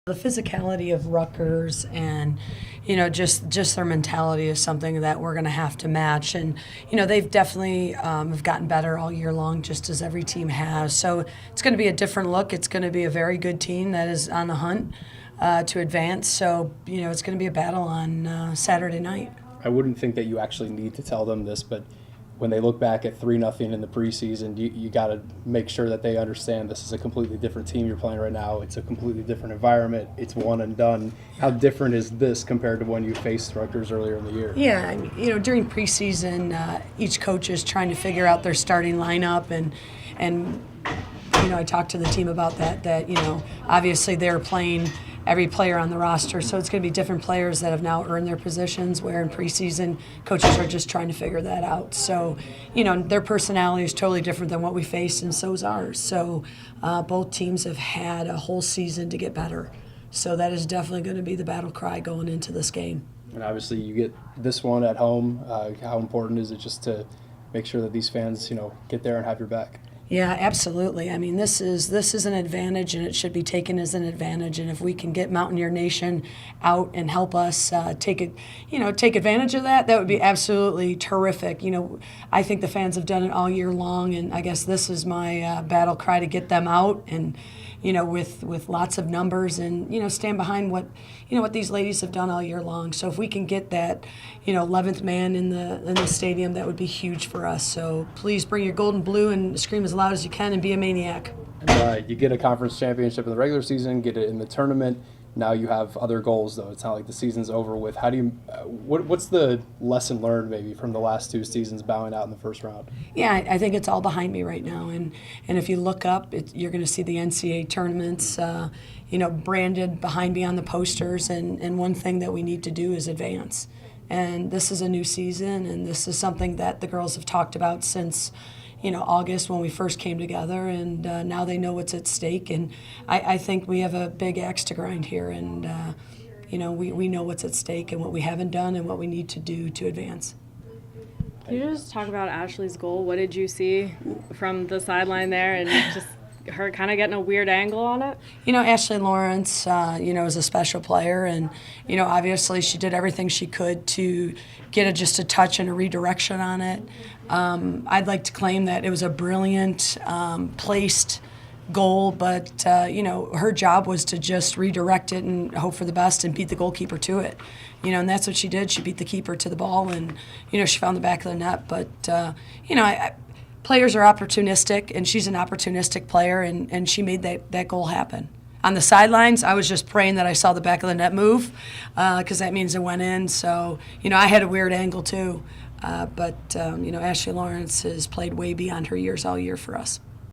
The physicality of Rutgers and, just their mentality is something that we're going to have to match. And, they've definitely have gotten better all year long, just as every team has. So it's going to be a different look. It's going to be a very good team that is on the hunt to advance. So, it's going to be a battle on Saturday night. I wouldn't think that you actually need to tell them this, but when they look back at 3-0 in the preseason, you got to make sure that they understand this is a completely different team you're playing right now. It's a completely different environment. It's one and done. How different is this compared to when you faced Rutgers earlier in the year? Yeah, during preseason, each coach is trying to figure out their starting lineup, and I talked to the team about that obviously they're playing every player on the roster, so it's going to be different players that have now earned their positions, where in preseason coaches are just trying to figure that out. So their personality is totally different than what we faced, and so is ours. So both teams have had a whole season to get better, so that is definitely going to be the battle cry going into this game. And obviously you get this one at home. How important is it just to make sure that these fans get there and have your back? Yeah, absolutely. I mean, this is an advantage, and it should be taken as an advantage. And if we can get Mountaineer Nation out and help us take advantage of that, that would be absolutely terrific. I think the fans have done it all year long, and I guess this is my battle cry to get them out and with lots of numbers and stand behind what these ladies have done all year long. So if we can get that 11th man in the stadium, that would be huge for us. So please bring your gold and blue and scream as loud as you can and be a maniac. And, you get a conference championship in the regular season, get it in the tournament. Now you have other goals, though. It's not like the season's over with. How do you? What's the lesson learned maybe from the last two seasons, bowing out in the first round? Yeah, I think it's all behind me right now, and if you look up, you're going to see the NCAA tournaments, branded behind me on the posters. And one thing that we need to do is advance. And this is a new season, and this is something that the girls have talked about since August when we first came together, and now they know what's at stake. And I think we have a big axe to grind here, and we know what's at stake and what we haven't done and what we need to do to advance. Can you just talk about Ashley's goal? What did you see from the sideline there, and just her kind of getting a weird angle on it? Ashley Lawrence, is a special player, and, obviously she did everything she could to get just a touch and a redirection on it. I'd like to claim that it was a brilliant placed goal, but, her job was to just redirect it and hope for the best and beat the goalkeeper to it. And that's what she did. She beat the keeper to the ball, and, she found the back of the net. But, players are opportunistic, and she's an opportunistic player, and she made that goal happen. On the sidelines, I was just praying that I saw the back of the net move, because that means it went in. So, I had a weird angle too. But Ashley Lawrence has played way beyond her years all year for us.